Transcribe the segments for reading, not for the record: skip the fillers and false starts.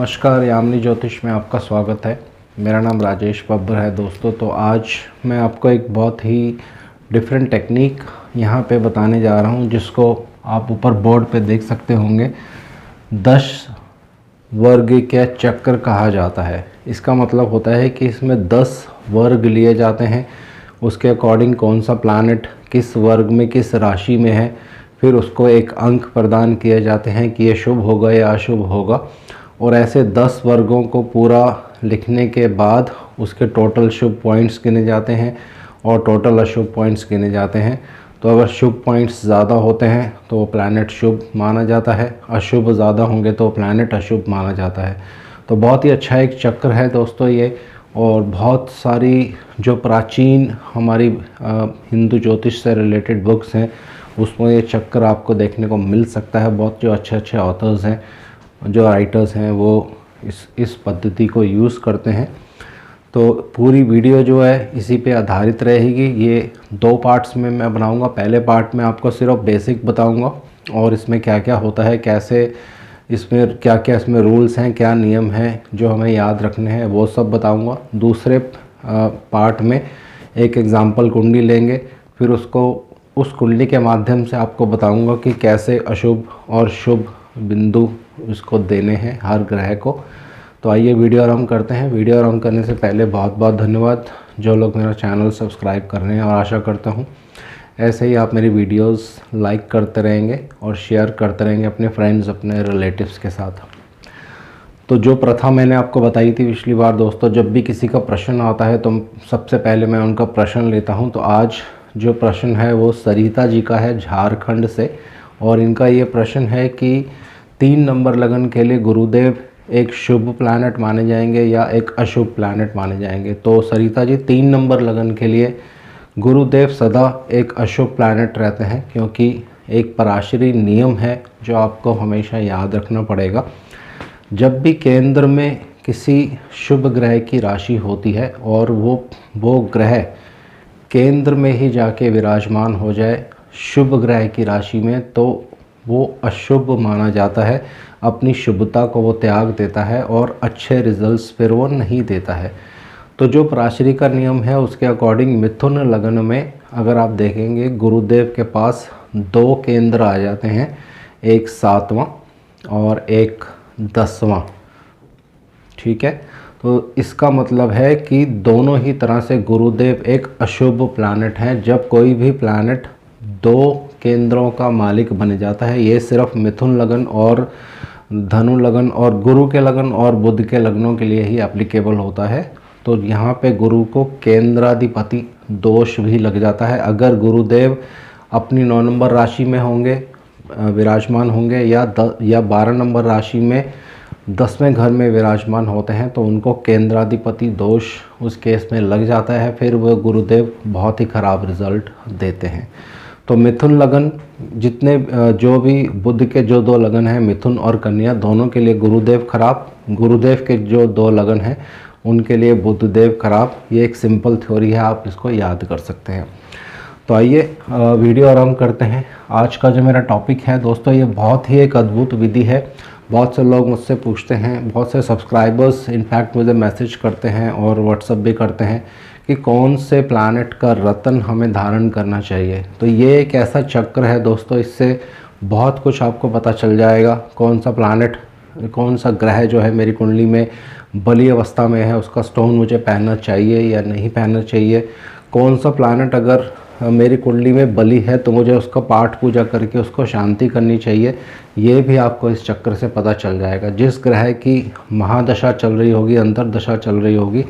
नमस्कार, यामिनी ज्योतिष में आपका स्वागत है। मेरा नाम राजेश बब्बर है दोस्तों। तो आज मैं आपको एक बहुत ही डिफरेंट टेक्निक यहाँ पे बताने जा रहा हूँ, जिसको आप ऊपर बोर्ड पे देख सकते होंगे 10 वर्ग के चक्र कहा जाता है। इसका मतलब होता है कि इसमें 10 वर्ग लिए जाते हैं, उसके अकॉर्डिंग कौन सा प्लैनेट किस वर्ग में किस राशि में है, फिर उसको एक अंक प्रदान किए जाते हैं कि ये शुभ होगा या अशुभ होगा। और ऐसे 10 वर्गों को पूरा लिखने के बाद उसके टोटल शुभ पॉइंट्स गिने जाते हैं और टोटल अशुभ पॉइंट्स गिने जाते हैं। तो अगर शुभ पॉइंट्स ज़्यादा होते हैं तो वो प्लैनेट शुभ माना जाता है, अशुभ ज़्यादा होंगे तो प्लैनेट अशुभ माना जाता है। तो बहुत ही अच्छा एक चक्र है दोस्तों ये। और बहुत सारी जो प्राचीन हमारी हिंदू ज्योतिष से रिलेटेड बुक्स हैं उसमें ये चक्र आपको देखने को मिल सकता है। बहुत जो अच्छे अच्छे ऑथर्स हैं, जो राइटर्स हैं, वो इस पद्धति को यूज़ करते हैं। तो पूरी वीडियो जो है इसी पे आधारित रहेगी। ये 2 पार्ट्स में मैं बनाऊंगा। पहले पार्ट में आपको सिर्फ बेसिक बताऊंगा और इसमें क्या क्या होता है, कैसे इसमें क्या क्या इसमें रूल्स हैं, क्या नियम हैं जो हमें याद रखने हैं, वो सब बताऊंगा। दूसरे पार्ट में एक एग्ज़ाम्पल कुंडली लेंगे, फिर उसको उस कुंडली के माध्यम से आपको बताऊंगा कि कैसे अशुभ और शुभ बिंदु इसको देने हैं हर ग्रह को। तो आइए वीडियो आरंभ करते हैं। वीडियो आरंभ करने से पहले बहुत बहुत धन्यवाद जो लोग मेरा चैनल सब्सक्राइब कर रहे हैं, और आशा करता हूँ ऐसे ही आप मेरी वीडियोस लाइक करते रहेंगे और शेयर करते रहेंगे अपने फ्रेंड्स, अपने रिलेटिव्स के साथ। तो जो प्रथा मैंने आपको बताई थी पिछली बार दोस्तों, जब भी किसी का प्रश्न आता है तो सबसे पहले मैं उनका प्रश्न लेता हूँ। तो आज जो प्रश्न है वो सरिता जी का है, झारखंड से। और इनका ये प्रश्न है कि 3 नंबर लगन के लिए गुरुदेव एक शुभ प्लैनेट माने जाएंगे या एक अशुभ प्लैनेट माने जाएंगे। तो सरिता जी, 3 नंबर लगन के लिए गुरुदेव सदा एक अशुभ प्लैनेट रहते हैं, क्योंकि एक पराशरी नियम है जो आपको हमेशा याद रखना पड़ेगा। जब भी केंद्र में किसी शुभ ग्रह की राशि होती है और वो ग्रह केंद्र में ही जाके विराजमान हो जाए शुभ ग्रह की राशि में, तो वो अशुभ माना जाता है। अपनी शुभता को वो त्याग देता है और अच्छे रिजल्ट्स फिर वो नहीं देता है। तो जो पराशरी का नियम है उसके अकॉर्डिंग मिथुन लगन में अगर आप देखेंगे गुरुदेव के पास 2 केंद्र आ जाते हैं, एक 7वां और एक 10वां। ठीक है, तो इसका मतलब है कि दोनों ही तरह से गुरुदेव एक अशुभ प्लैनेट हैं। जब कोई भी प्लैनेट 2 केंद्रों का मालिक बन जाता है, ये सिर्फ मिथुन लगन और धनु लगन और गुरु के लगन और बुध के लगनों के लिए ही एप्लीकेबल होता है। तो यहाँ पे गुरु को केंद्राधिपति दोष भी लग जाता है। अगर गुरुदेव अपनी 9 नंबर राशि में होंगे, विराजमान होंगे, या 12 नंबर राशि में 10वें घर में विराजमान होते हैं, तो उनको केंद्राधिपति दोष उस केस में लग जाता है। फिर वह गुरुदेव बहुत ही ख़राब रिजल्ट देते हैं। तो मिथुन लगन जितने जो भी बुध के जो 2 लगन हैं, मिथुन और कन्या, दोनों के लिए गुरुदेव खराब। गुरुदेव के जो 2 लगन हैं उनके लिए बुधदेव खराब। ये एक सिंपल थ्योरी है, आप इसको याद कर सकते हैं। तो आइए वीडियो आरंभ करते हैं। आज का जो मेरा टॉपिक है दोस्तों, ये बहुत ही एक अद्भुत विधि है। बहुत से लोग मुझसे पूछते हैं, बहुत से सब्सक्राइबर्स इनफैक्ट मुझे मैसेज करते हैं और व्हाट्सअप भी करते हैं कि कौन से प्लैनेट का रत्न हमें धारण करना चाहिए। तो ये एक ऐसा चक्र है दोस्तों, इससे बहुत कुछ आपको पता चल जाएगा। कौन सा प्लैनेट, कौन सा ग्रह जो है मेरी कुंडली में बली अवस्था में है, उसका स्टोन मुझे पहनना चाहिए या नहीं पहनना चाहिए। कौन सा प्लैनेट अगर मेरी कुंडली में बली है तो मुझे उसका पाठ पूजा करके उसको शांति करनी चाहिए। ये भी आपको इस चक्र से पता चल जाएगा। जिस ग्रह की महादशा चल रही होगी, अंतर्दशा चल रही होगी,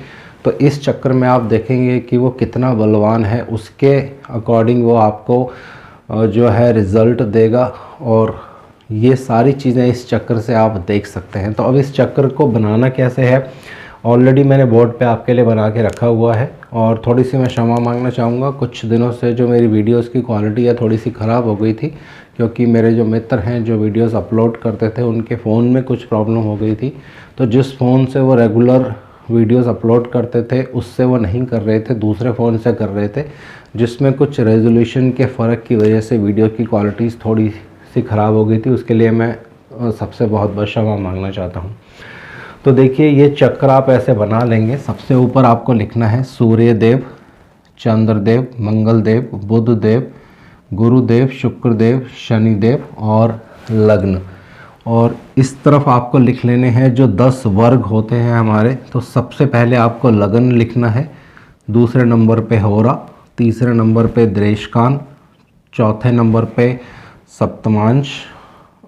तो इस चक्र में आप देखेंगे कि वो कितना बलवान है, उसके अकॉर्डिंग वो आपको जो है रिज़ल्ट देगा। और ये सारी चीज़ें इस चक्र से आप देख सकते हैं। तो अब इस चक्र को बनाना कैसे है, ऑलरेडी मैंने बोर्ड पे आपके लिए बना के रखा हुआ है। और थोड़ी सी मैं क्षमा मांगना चाहूँगा, कुछ दिनों से जो मेरी वीडियोस की क्वालिटी है थोड़ी सी ख़राब हो गई थी, क्योंकि मेरे जो मित्र हैं जो वीडियोस अपलोड करते थे उनके फ़ोन में कुछ प्रॉब्लम हो गई थी। तो जिस फ़ोन से वो रेगुलर वीडियोस अपलोड करते थे उससे वो नहीं कर रहे थे, दूसरे फ़ोन से कर रहे थे, जिसमें कुछ रेजोल्यूशन के फ़र्क की वजह से वीडियो की क्वालिटीज़ थोड़ी सी ख़राब हो गई थी। उसके लिए मैं सबसे बहुत बहुत क्षमा मांगना चाहता हूँ। तो देखिए ये चक्र आप ऐसे बना लेंगे। सबसे ऊपर आपको लिखना है सूर्यदेव, चंद्रदेव, मंगलदेव, बुधदेव, गुरुदेव, शुक्रदेव, शनिदेव और लग्न। और इस तरफ आपको लिख लेने हैं जो 10 वर्ग होते हैं हमारे। तो सबसे पहले आपको लगन लिखना है, दूसरे नंबर पे होरा, तीसरे नंबर पे द्रेशकान, चौथे नंबर पे सप्तमांश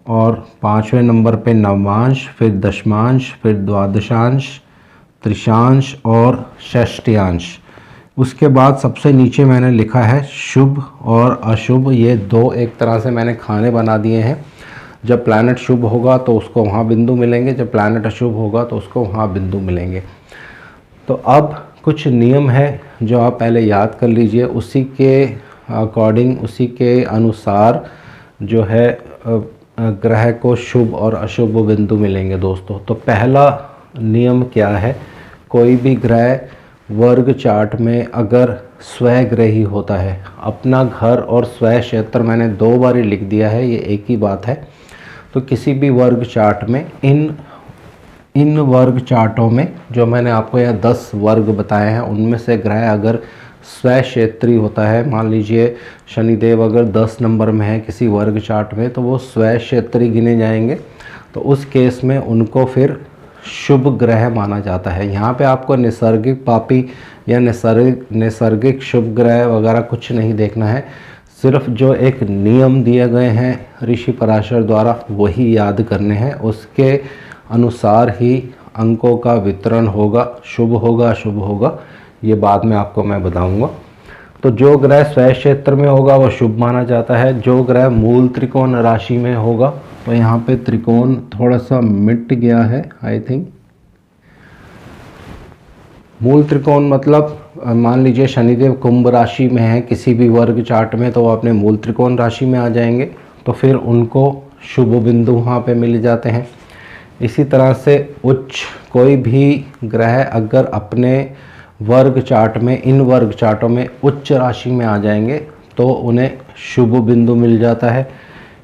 और पाँचवें नंबर पे नवांश, फिर दशमांश, फिर द्वादशांश, त्रिशांश और षष्ठ्यांश। उसके बाद सबसे नीचे मैंने लिखा है शुभ और अशुभ। ये दो एक तरह से मैंने खाने बना दिए हैं। जब प्लैनेट शुभ होगा तो उसको वहाँ बिंदु मिलेंगे, जब प्लैनेट अशुभ होगा तो उसको वहाँ बिंदु मिलेंगे। तो अब कुछ नियम है जो आप पहले याद कर लीजिए, उसी के अकॉर्डिंग, उसी के अनुसार जो है ग्रह को शुभ और अशुभ बिंदु मिलेंगे दोस्तों। तो पहला नियम क्या है, कोई भी ग्रह वर्ग चार्ट में अगर स्वग्रही होता है, अपना घर और स्व क्षेत्र मैंने 2 बार ही लिख दिया है, ये एक ही बात है। तो किसी भी वर्ग चार्ट में इन वर्ग चार्टों में जो मैंने आपको यहाँ 10 वर्ग बताए हैं, उनमें से ग्रह अगर स्व क्षेत्रीय होता है, मान लीजिए शनिदेव अगर 10 नंबर में है किसी वर्ग चार्ट में, तो वो स्व क्षेत्रीय गिने जाएंगे। तो उस केस में उनको फिर शुभ ग्रह माना जाता है। यहाँ पे आपको नैसर्गिक पापी या नैसर्गिक शुभ ग्रह वगैरह कुछ नहीं देखना है, सिर्फ जो एक नियम दिए गए हैं ऋषि पराशर द्वारा वही याद करने हैं। उसके अनुसार ही अंकों का वितरण होगा, शुभ होगा अशुभ होगा, ये बाद में आपको मैं बताऊंगा। तो जो ग्रह स्व क्षेत्र में होगा वो शुभ माना जाता है। जो ग्रह मूल त्रिकोण राशि में होगा, तो यहाँ पे त्रिकोण थोड़ा सा मिट गया है आई थिंक। मूल त्रिकोण मतलब मान लीजिए शनिदेव कुंभ राशि में है किसी भी वर्ग चार्ट में, तो वो अपने मूल त्रिकोण राशि में आ जाएंगे, तो फिर उनको शुभ बिंदु वहाँ पे मिल जाते हैं। इसी तरह से उच्च कोई भी ग्रह अगर अपने वर्ग चार्ट में, इन वर्ग चार्टों में उच्च राशि में आ जाएंगे तो उन्हें शुभ बिंदु मिल जाता है।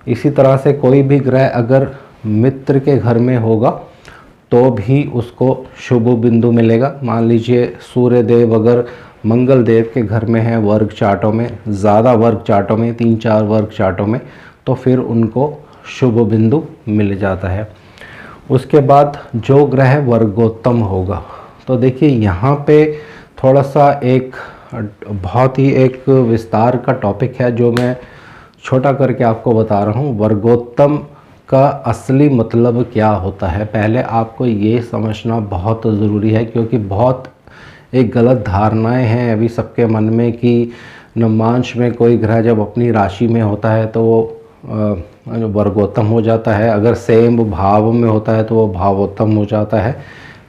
इसी तरह से कोई भी ग्रह अगर मित्र के घर में होगा तो भी उसको शुभ बिंदु मिलेगा। मान लीजिए सूर्यदेव अगर मंगल देव के घर में है वर्ग चार्टों में, ज़्यादा वर्ग चार्टों में, 3-4 वर्ग चार्टों में, तो फिर उनको शुभ बिंदु मिल जाता है। उसके बाद जो ग्रह वर्गोत्तम होगा, तो देखिए यहाँ पे थोड़ा सा एक बहुत ही एक विस्तार का टॉपिक है जो मैं छोटा करके आपको बता रहा हूँ। वर्गोत्तम का असली मतलब क्या होता है, पहले आपको ये समझना बहुत ज़रूरी है, क्योंकि बहुत एक गलत धारणाएं हैं अभी सबके मन में कि नवमांश में कोई ग्रह जब अपनी राशि में होता है तो वो वर्गोत्तम हो जाता है, अगर सेम भाव में होता है तो वो भावोत्तम हो जाता है।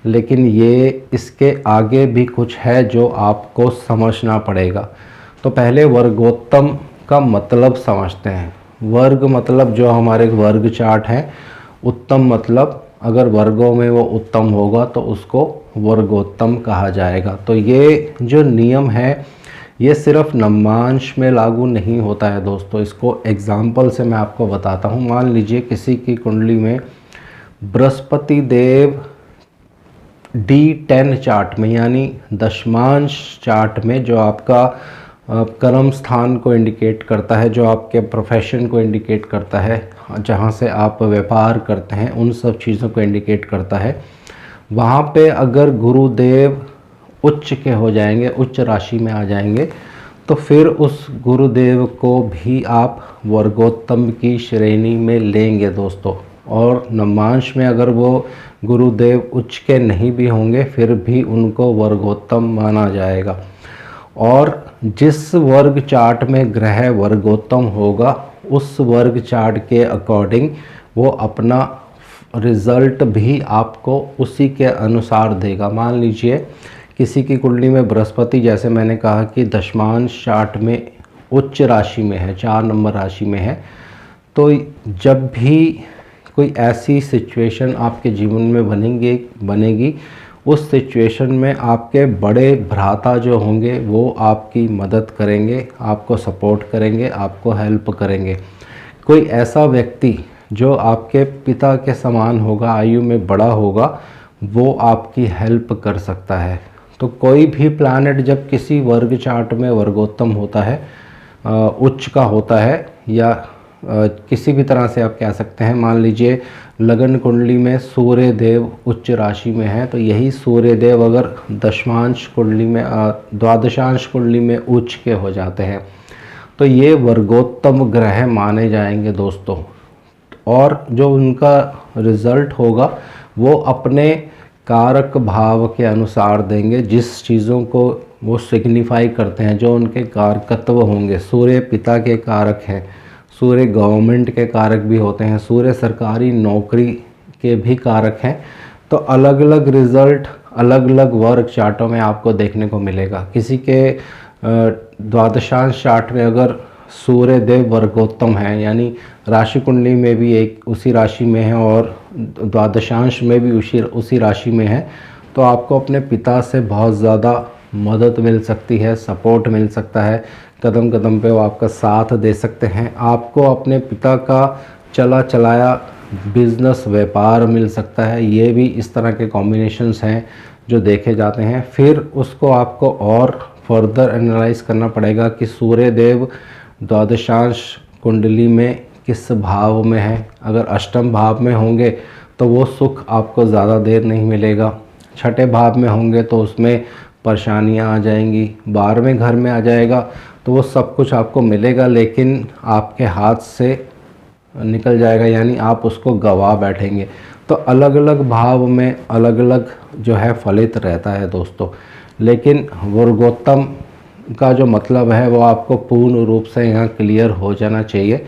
लेकिन ये इसके आगे भी कुछ है जो आपको समझना पड़ेगा। तो पहले वर्गोत्तम का मतलब समझते हैं। वर्ग मतलब जो हमारे वर्ग चार्ट हैं, उत्तम मतलब अगर वर्गों में वो उत्तम होगा तो उसको वर्गोत्तम कहा जाएगा। तो ये जो नियम है ये सिर्फ नवमांश में लागू नहीं होता है दोस्तों। इसको एग्जाम्पल से मैं आपको बताता हूँ। मान लीजिए किसी की कुंडली में बृहस्पति देव D10 चार्ट में, यानी दशमांश चार्ट में, जो आपका कर्म स्थान को इंडिकेट करता है, जो आपके प्रोफेशन को इंडिकेट करता है, जहाँ से आप व्यापार करते हैं, उन सब चीज़ों को इंडिकेट करता है, वहाँ पे अगर गुरुदेव उच्च के हो जाएंगे, उच्च राशि में आ जाएंगे, तो फिर उस गुरुदेव को भी आप वर्गोत्तम की श्रेणी में लेंगे दोस्तों। और नवमांश में अगर वो गुरुदेव उच्च के नहीं भी होंगे फिर भी उनको वर्गोत्तम माना जाएगा। और जिस वर्ग चार्ट में ग्रह वर्गोत्तम होगा उस वर्ग चार्ट के अकॉर्डिंग वो अपना रिज़ल्ट भी आपको उसी के अनुसार देगा। मान लीजिए किसी की कुंडली में बृहस्पति, जैसे मैंने कहा कि दशमांश चार्ट में उच्च राशि में है, 4 नंबर राशि में है, तो जब भी कोई ऐसी सिचुएशन आपके जीवन में बनेगी उस सिचुएशन में आपके बड़े भ्राता जो होंगे वो आपकी मदद करेंगे, आपको सपोर्ट करेंगे, आपको हेल्प करेंगे। कोई ऐसा व्यक्ति जो आपके पिता के समान होगा, आयु में बड़ा होगा, वो आपकी हेल्प कर सकता है। तो कोई भी प्लैनेट जब किसी वर्ग चार्ट में वर्गोत्तम होता है, उच्च का होता है, या किसी भी तरह से आप कह सकते हैं, मान लीजिए लगन कुंडली में सूर्य देव उच्च राशि में है, तो यही सूर्य देव अगर दशमांश कुंडली में द्वादशांश कुंडली में उच्च के हो जाते हैं तो ये वर्गोत्तम ग्रह माने जाएंगे दोस्तों। और जो उनका रिज़ल्ट होगा वो अपने कारक भाव के अनुसार देंगे, जिस चीज़ों को वो सिग्निफाई करते हैं, जो उनके कारकत्व होंगे। सूर्य पिता के कारक हैं, सूर्य गवर्नमेंट के कारक भी होते हैं, सूर्य सरकारी नौकरी के भी कारक हैं। तो अलग अलग रिज़ल्ट अलग अलग वर्ग चार्टों में आपको देखने को मिलेगा। किसी के द्वादशांश चार्ट में अगर सूर्य देव वर्गोत्तम है, यानी राशि कुंडली में भी एक उसी राशि में है और द्वादशांश में भी उसी राशि में है, तो आपको अपने पिता से बहुत ज़्यादा मदद मिल सकती है, सपोर्ट मिल सकता है। कदम कदम पे वो आपका साथ दे सकते हैं। आपको अपने पिता का चला चलाया बिजनेस व्यापार मिल सकता है। ये भी इस तरह के कॉम्बिनेशंस हैं जो देखे जाते हैं। फिर उसको आपको और फर्दर एनालाइज करना पड़ेगा कि सूर्य देव द्वादशांश कुंडली में किस भाव में है। अगर अष्टम भाव में होंगे तो वो सुख आपको ज़्यादा देर नहीं मिलेगा। छठे भाव में होंगे तो उसमें परेशानियां आ जाएंगी। 12वें घर में आ जाएगा तो वो सब कुछ आपको मिलेगा, लेकिन आपके हाथ से निकल जाएगा, यानी आप उसको गवा बैठेंगे। तो अलग अलग भाव में अलग अलग जो है फलित रहता है दोस्तों। लेकिन वर्गोत्तम का जो मतलब है वो आपको पूर्ण रूप से यहाँ क्लियर हो जाना चाहिए।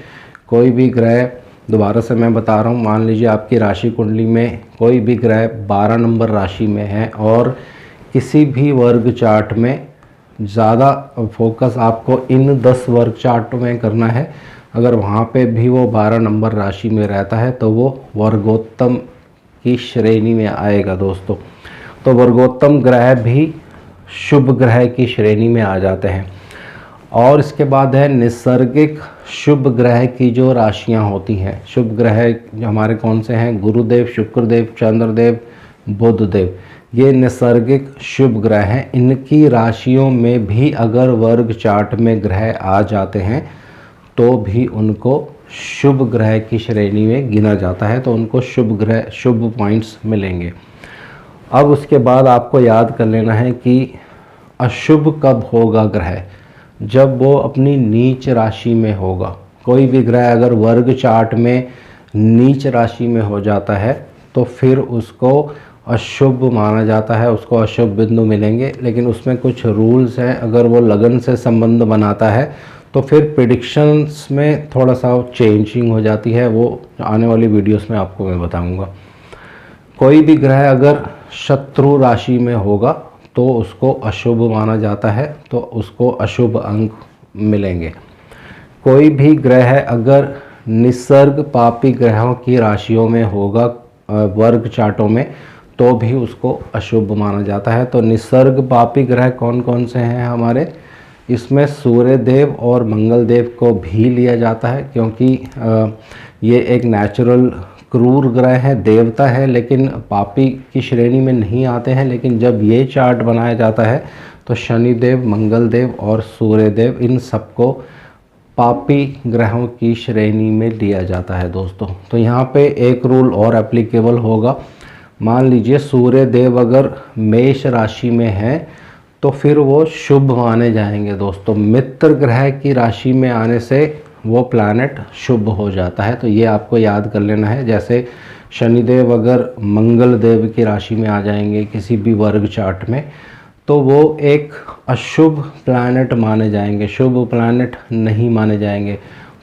कोई भी ग्रह, दोबारा से मैं बता रहा हूँ, मान लीजिए आपकी राशि कुंडली में कोई भी ग्रह 12 नंबर राशि में है और किसी भी वर्ग चार्ट में ज़्यादा फोकस आपको इन 10 वर्ग चार्टों में करना है। अगर वहाँ पे भी वो 12 नंबर राशि में रहता है तो वो वर्गोत्तम की श्रेणी में आएगा दोस्तों। तो वर्गोत्तम ग्रह भी शुभ ग्रह की श्रेणी में आ जाते हैं। और इसके बाद है निसर्गिक शुभ ग्रह की जो राशियाँ होती हैं। शुभ ग्रह हमारे कौन से हैं? गुरुदेव, शुक्रदेव, चंद्रदेव, बुधदेव। ये नैसर्गिक शुभ ग्रह हैं। इनकी राशियों में भी अगर वर्ग चार्ट में ग्रह आ जाते हैं तो भी उनको शुभ ग्रह की श्रेणी में गिना जाता है, तो उनको शुभ ग्रह, शुभ पॉइंट्स मिलेंगे। अब उसके बाद आपको याद कर लेना है कि अशुभ कब होगा ग्रह? जब वो अपनी नीच राशि में होगा। कोई भी ग्रह अगर वर्ग चार्ट में नीच राशि में हो जाता है तो फिर उसको अशुभ माना जाता है, उसको अशुभ बिंदु मिलेंगे। लेकिन उसमें कुछ रूल्स हैं। अगर वो लगन से संबंध बनाता है तो फिर प्रेडिक्शंस में थोड़ा सा चेंजिंग हो जाती है, वो आने वाली वीडियोस में आपको मैं बताऊंगा। कोई भी ग्रह अगर शत्रु राशि में होगा तो उसको अशुभ माना जाता है, तो उसको अशुभ अंक मिलेंगे। कोई भी ग्रह अगर निसर्ग पापी ग्रहों की राशियों में होगा वर्ग चार्टों में, तो भी उसको अशुभ माना जाता है। तो निसर्ग पापी ग्रह कौन कौन से हैं हमारे? इसमें सूर्य देव और मंगल देव को भी लिया जाता है, क्योंकि ये एक नेचुरल क्रूर ग्रह है, देवता है, लेकिन पापी की श्रेणी में नहीं आते हैं। लेकिन जब ये चार्ट बनाया जाता है तो शनिदेव, मंगल देव और सूर्य देव, इन सबको पापी ग्रहों की श्रेणी में लिया जाता है दोस्तों। तो यहाँ पे एक रूल और एप्लीकेबल होगा। मान लीजिए सूर्य देव अगर मेष राशि में है तो फिर वो शुभ माने जाएंगे दोस्तों। मित्र ग्रह की राशि में आने से वो प्लैनेट शुभ हो जाता है, तो ये आपको याद कर लेना है। जैसे शनिदेव अगर मंगल देव की राशि में आ जाएंगे किसी भी वर्ग चार्ट में, तो वो एक अशुभ प्लैनेट माने जाएंगे, शुभ प्लैनेट नहीं माने जाएंगे।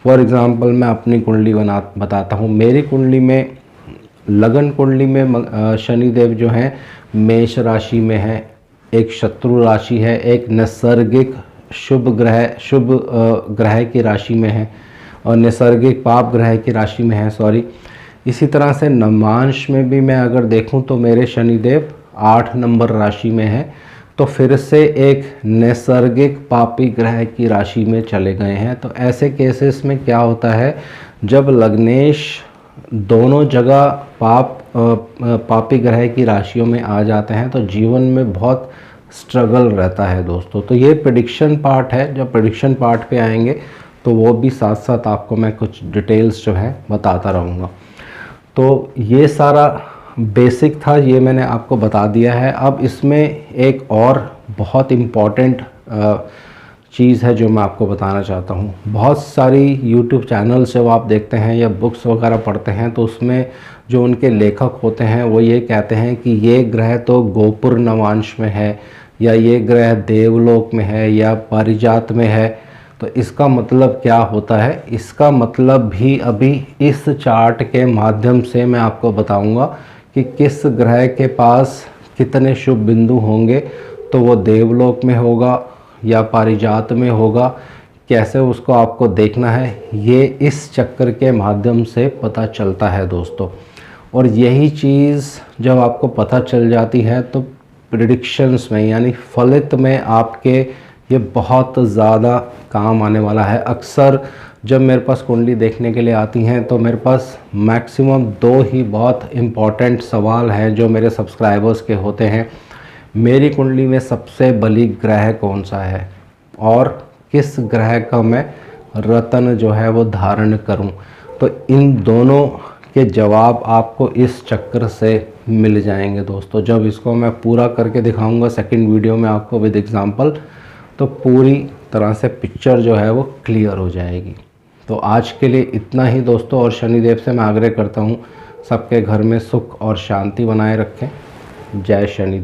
फॉर एग्ज़ाम्पल मैं अपनी कुंडली बताता हूँ। मेरी कुंडली में, लगन कुंडली में शनिदेव जो हैं मेष राशि में है, एक शत्रु राशि है, एक नैसर्गिक शुभ ग्रह की राशि में है और नैसर्गिक पाप ग्रह की राशि में है, सॉरी। इसी तरह से नवांश में भी मैं अगर देखूं तो मेरे शनिदेव 8 नंबर राशि में है, तो फिर से एक नैसर्गिक पापी ग्रह की राशि में चले गए हैं। तो ऐसे केसेस में क्या होता है, जब लग्नेश दोनों जगह पाप पापी ग्रह की राशियों में आ जाते हैं तो जीवन में बहुत स्ट्रगल रहता है दोस्तों। तो ये प्रेडिक्शन पार्ट है, जब प्रेडिक्शन पार्ट पे आएंगे तो वो भी साथ साथ आपको मैं कुछ डिटेल्स जो है बताता रहूँगा। तो ये सारा बेसिक था, ये मैंने आपको बता दिया है। अब इसमें एक और बहुत इम्पॉर्टेंट चीज़ है जो मैं आपको बताना चाहता हूँ। बहुत सारी यूट्यूब चैनल्स जब आप देखते हैं या बुक्स वगैरह पढ़ते हैं तो उसमें जो उनके लेखक होते हैं वो ये कहते हैं कि ये ग्रह तो गोपुर नवांश में है, या ये ग्रह देवलोक में है, या पारिजात में है। तो इसका मतलब क्या होता है, इसका मतलब भी अभी इस चार्ट के माध्यम से मैं आपको बताऊंगा कि किस ग्रह के पास कितने शुभ बिंदु होंगे, तो वो देवलोक में होगा या पारिजात में होगा, कैसे उसको आपको देखना है, ये इस चक्कर के माध्यम से पता चलता है दोस्तों। और यही चीज़ जब आपको पता चल जाती है तो प्रेडिक्शंस में यानी फलित में आपके ये बहुत ज़्यादा काम आने वाला है। अक्सर जब मेरे पास कुंडली देखने के लिए आती हैं तो मेरे पास मैक्सिमम 2 ही बहुत इम्पॉर्टेंट सवाल हैं जो मेरे सब्सक्राइबर्स के होते हैं। मेरी कुंडली में सबसे बली ग्रह कौन सा है और किस ग्रह का मैं रत्न जो है वो धारण करूं। तो इन दोनों के जवाब आपको इस चक्कर से मिल जाएंगे दोस्तों। जब इसको मैं पूरा करके दिखाऊंगा सेकंड वीडियो में आपको विद एग्जांपल, तो पूरी तरह से पिक्चर जो है वो क्लियर हो जाएगी। तो आज के लिए इतना ही दोस्तों, और शनिदेव से मैं आग्रह करता हूँ सबके घर में सुख और शांति बनाए रखें। जय शनिदेव।